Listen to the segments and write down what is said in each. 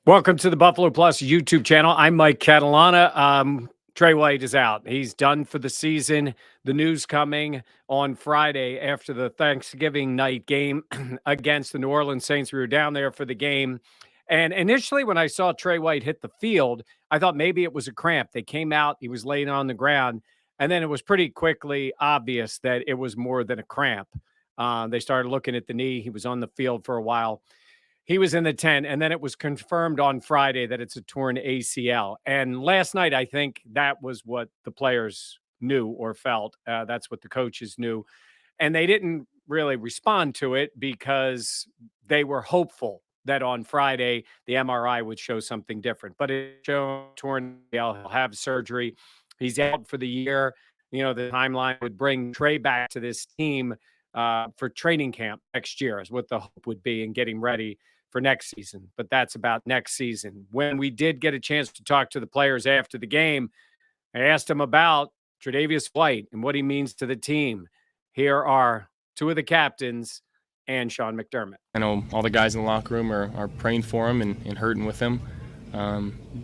Welcome to the Buffalo Plus YouTube channel. I'm Mike Catalana. Tre White is out. He's done for the season. The news coming on Friday after the Thanksgiving night game against the New Orleans Saints. We were down there for the game. And initially, when I saw Tre White hit the field, I thought maybe it was a cramp. They came out, he was laying on the ground. And then it was pretty quickly obvious that it was more than a cramp. They started looking at the knee. He was on the field for a while. He was in the tent, and then it was confirmed on Friday that it's a torn ACL. And last night, I think that was what the players knew or felt. That's what the coaches knew. And they didn't really respond to it because they were hopeful that on Friday, the MRI would show something different. But it showed torn ACL. He'll have surgery. He's out for the year. You know, the timeline would bring Tre back to this team for training camp next year is what the hope would be in getting ready for next season. But that's about next season. When we did get a chance to talk to the players after the game, I asked them about Tre White and what he means to the team. Here are two of the captains and Sean McDermott. I know all the guys in the locker room are praying for him and hurting with him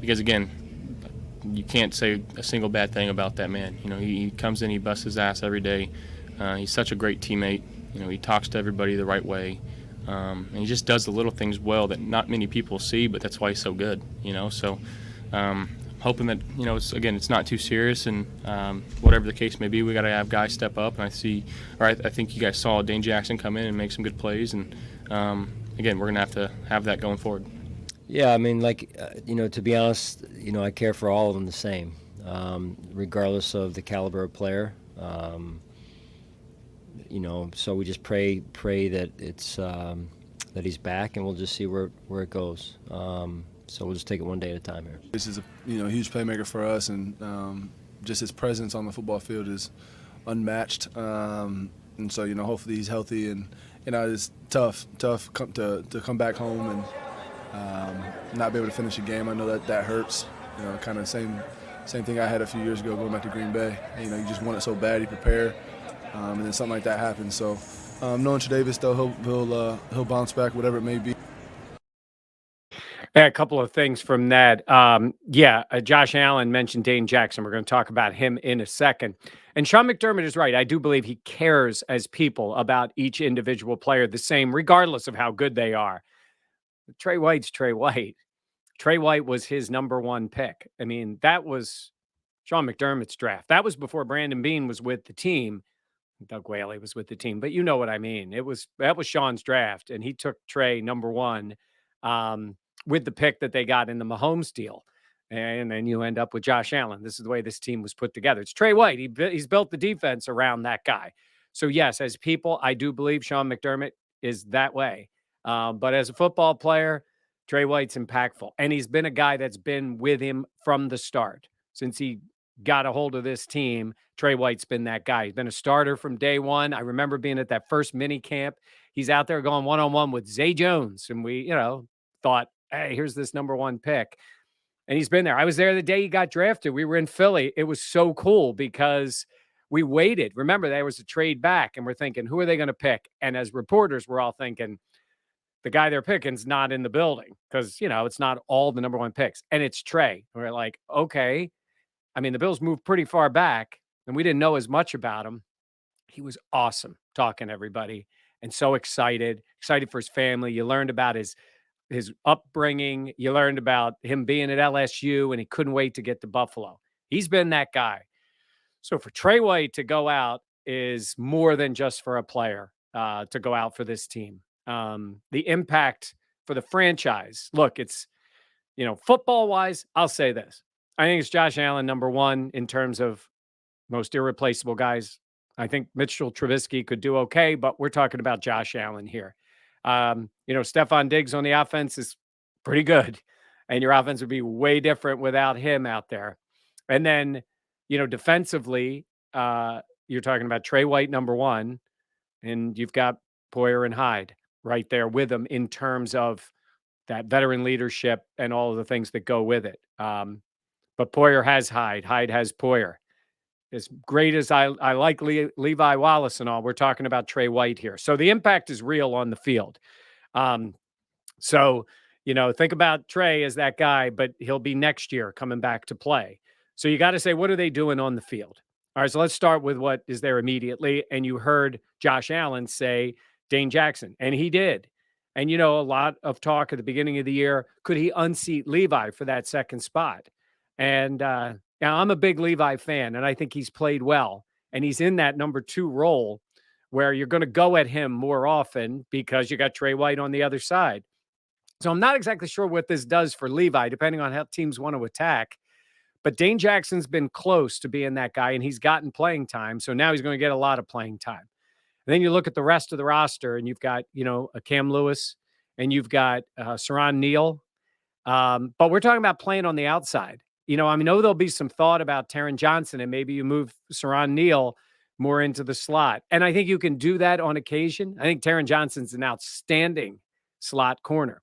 because, again, you can't say a single bad thing about that man. You know, he comes in, he busts his ass every day. He's such a great teammate. You know, he talks to everybody the right way. And he just does the little things well that not many people see, but that's why he's so good, you know. So hoping that, you know, it's not too serious, and whatever the case may be, we got to have guys step up. And I think you guys saw Dane Jackson come in and make some good plays. And, again, we're going to have that going forward. Yeah, I mean, you know, to be honest, you know, I care for all of them the same, regardless of the caliber of player. You know, so we just pray that it's that he's back, and we'll just see where it goes. So we'll just take it one day at a time here. This is a huge playmaker for us, and just his presence on the football field is unmatched. And so hopefully he's healthy, and it's tough to come back home and not be able to finish a game. I know that hurts. Kind of same thing I had a few years ago going back to Green Bay. You just want it so bad, you prepare. And then something like that happens. So knowing Tre'Davious, though, he'll bounce back, whatever it may be. A couple of things from that. Josh Allen mentioned Dane Jackson. We're going to talk about him in a second. And Sean McDermott is right. I do believe he cares as people about each individual player the same, regardless of how good they are. Tre White's Tre White. Tre White was his number one pick. I mean, that was Sean McDermott's draft. That was before Brandon Beane was with the team. Doug Whaley was with the team, but you know what I mean. That was Sean's draft, and he took Tre number one with the pick that they got in the Mahomes deal. And then you end up with Josh Allen. This is the way this team was put together. It's Tre White. He's built the defense around that guy. So, yes, as people, I do believe Sean McDermott is that way. But as a football player, Tre White's impactful. And he's been a guy that's been with him from the start. Since he got a hold of this team, Tre White's been that guy. He's been a starter from day one. I remember being at that first mini camp. He's out there going one-on-one with Zay Jones. And we, thought, hey, here's this number one pick. And he's been there. I was there the day he got drafted. We were in Philly. It was so cool because we waited. Remember, there was a trade back, and we're thinking, who are they going to pick? And as reporters, we're all thinking, the guy they're picking is not in the building because, it's not all the number one picks. And it's Tre. We're like, okay. I mean, the Bills moved pretty far back, and we didn't know as much about him. He was awesome talking to everybody and so excited for his family. You learned about his upbringing. You learned about him being at LSU, and he couldn't wait to get to Buffalo. He's been that guy. So for Tre White to go out is more than just for a player to go out for this team. The impact for the franchise. Look, it's, football-wise, I'll say this. I think it's Josh Allen, number one, in terms of most irreplaceable guys. I think Mitchell Trubisky could do okay, but we're talking about Josh Allen here. Stephon Diggs on the offense is pretty good, and your offense would be way different without him out there. And then, defensively, you're talking about Tre White, number one, and you've got Poyer and Hyde right there with him in terms of that veteran leadership and all of the things that go with it. But Poyer has Hyde. Hyde has Poyer. As great as I like Levi Wallace and all, we're talking about Tre White here. So the impact is real on the field. Think about Tre as that guy, but he'll be next year coming back to play. So you got to say, what are they doing on the field? All right, so let's start with what is there immediately. And you heard Josh Allen say Dane Jackson, and he did. And, a lot of talk at the beginning of the year, could he unseat Levi for that second spot? And now I'm a big Levi fan, and I think he's played well. And he's in that number 2 role where you're going to go at him more often because you got Tre White on the other side. So I'm not exactly sure what this does for Levi, depending on how teams want to attack. But Dane Jackson's been close to being that guy, and he's gotten playing time. So now he's going to get a lot of playing time. And then you look at the rest of the roster, and you've got, a Cam Lewis, and you've got Saron Neal. But we're talking about playing on the outside. I know there'll be some thought about Taron Johnson, and maybe you move Saron Neal more into the slot. And I think you can do that on occasion. I think Taron Johnson's an outstanding slot corner.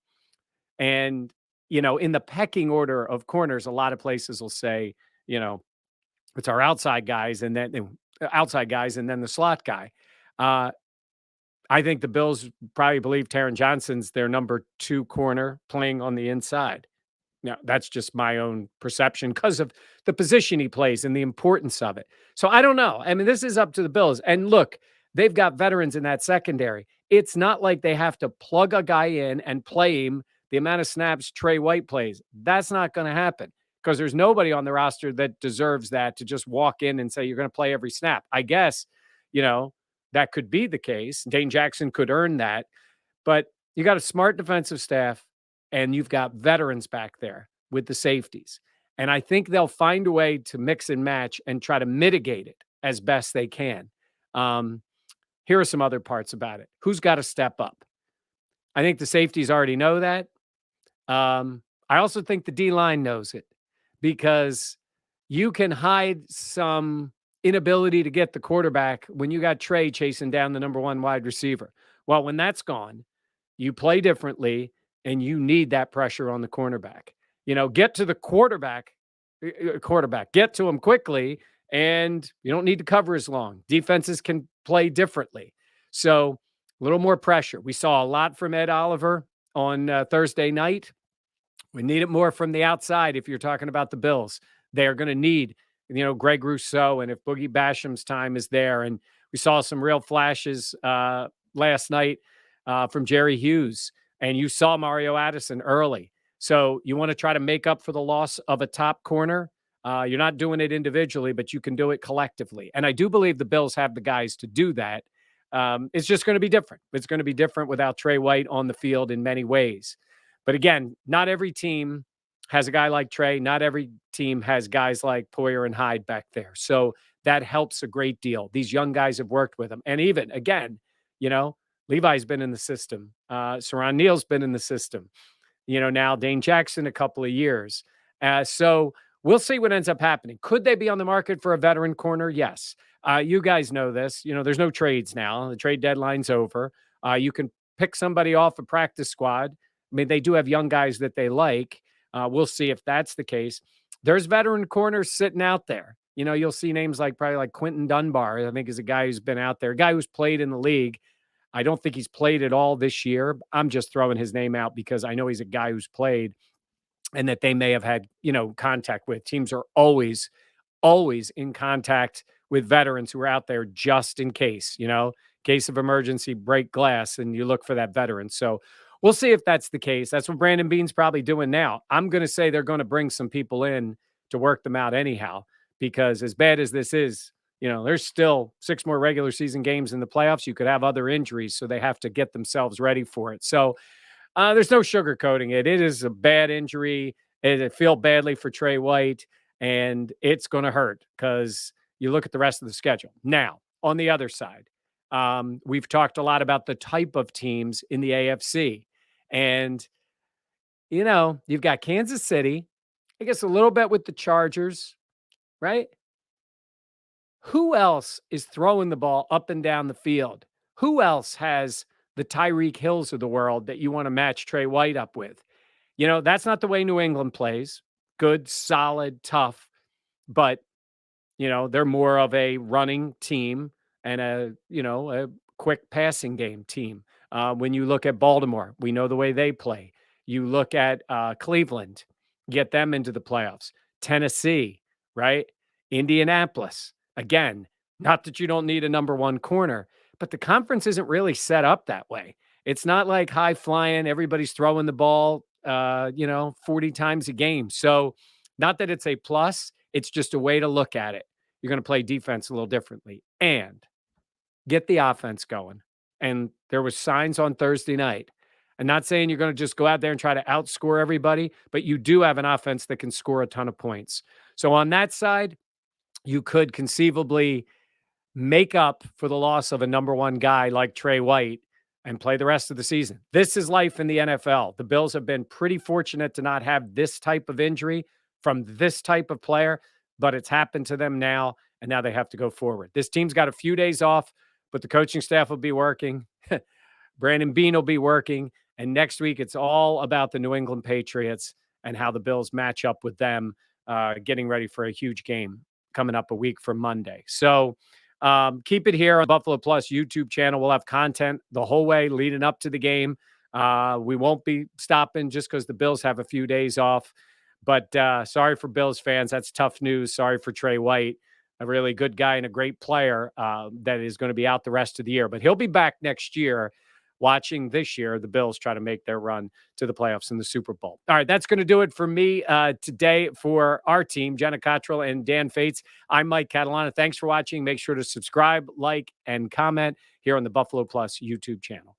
And, in the pecking order of corners, a lot of places will say, it's our outside guys and then the slot guy. I think the Bills probably believe Taron Johnson's their number 2 corner playing on the inside. Now, that's just my own perception because of the position he plays and the importance of it. So I don't know. I mean, this is up to the Bills. And look, they've got veterans in that secondary. It's not like they have to plug a guy in and play him the amount of snaps Tre White plays. That's not going to happen because there's nobody on the roster that deserves that to just walk in and say you're going to play every snap. I guess, that could be the case. Dane Jackson could earn that. But you got a smart defensive staff and you've got veterans back there with the safeties. And I think they'll find a way to mix and match and try to mitigate it as best they can. Here are some other parts about it. Who's got to step up? I think the safeties already know that. I also think the D-line knows it because you can hide some inability to get the quarterback when you got Tre chasing down the number 1 wide receiver. Well, when that's gone, you play differently and you need that pressure on the cornerback. Get to the quarterback, get to him quickly, and you don't need to cover as long. Defenses can play differently. So a little more pressure. We saw a lot from Ed Oliver on Thursday night. We need it more from the outside if you're talking about the Bills. They are going to need, Greg Rousseau, and if Boogie Basham's time is there. And we saw some real flashes last night from Jerry Hughes, and you saw Mario Addison early. So you want to try to make up for the loss of a top corner. You're not doing it individually, but you can do it collectively. And I do believe the Bills have the guys to do that. It's just going to be different. It's going to be different without Tre White on the field in many ways. But again, not every team has a guy like Tre. Not every team has guys like Poyer and Hyde back there. So that helps a great deal. These young guys have worked with them. And even, again, Levi's been in the system. Saron Neal's been in the system. Now Dane Jackson a couple of years. So we'll see what ends up happening. Could they be on the market for a veteran corner? Yes. You guys know this. There's no trades now. The trade deadline's over. You can pick somebody off a practice squad. I mean, they do have young guys that they like. We'll see if that's the case. There's veteran corners sitting out there. You'll see names probably like Quentin Dunbar, I think is a guy who's been out there, a guy who's played in the league. I don't think he's played at all this year. I'm just throwing his name out because I know he's a guy who's played and that they may have had, contact with. Teams are always in contact with veterans who are out there just in case, case of emergency, break glass, and you look for that veteran. So we'll see if that's the case. That's what Brandon Beane's probably doing now. I'm going to say they're going to bring some people in to work them out anyhow, because as bad as this is, there's still 6 more regular season games in the playoffs. You could have other injuries, so they have to get themselves ready for it. So there's no sugarcoating it. It is a bad injury. I feel badly for Tre White, and it's going to hurt because you look at the rest of the schedule. Now, on the other side, we've talked a lot about the type of teams in the AFC. And, you've got Kansas City, I guess a little bit with the Chargers, right? Who else is throwing the ball up and down the field? Who else has the Tyreek Hills of the world that you want to match Tre White up with? That's not the way New England plays. Good, solid, tough. But, they're more of a running team and a quick passing game team. When you look at Baltimore, we know the way they play. You look at Cleveland, get them into the playoffs. Tennessee, right? Indianapolis. Again, not that you don't need a number one corner, but the conference isn't really set up that way. It's not like high flying, everybody's throwing the ball, 40 times a game. So, not that it's a plus, it's just a way to look at it. You're going to play defense a little differently and get the offense going. And there was signs on Thursday night. I'm not saying you're going to just go out there and try to outscore everybody, but you do have an offense that can score a ton of points. So on that side, you could conceivably make up for the loss of a number one guy like Tre White and play the rest of the season. This is life in the NFL. The Bills have been pretty fortunate to not have this type of injury from this type of player, but it's happened to them now, and now they have to go forward. This team's got a few days off, but the coaching staff will be working. Brandon Beane will be working. And next week, it's all about the New England Patriots and how the Bills match up with them, getting ready for a huge game coming up a week from Monday. So keep it here on Buffalo Plus YouTube channel. We'll have content the whole way leading up to the game. We won't be stopping just because the Bills have a few days off. But sorry for Bills fans. That's tough news. Sorry for Tre White, a really good guy and a great player that is going to be out the rest of the year. But he'll be back next year, watching this year the Bills try to make their run to the playoffs in the Super Bowl. All right, that's going to do it for me today for our team, Jenna Cottrell and Dan Fates. I'm Mike Catalana. Thanks for watching. Make sure to subscribe, like, and comment here on the Buffalo Plus YouTube channel.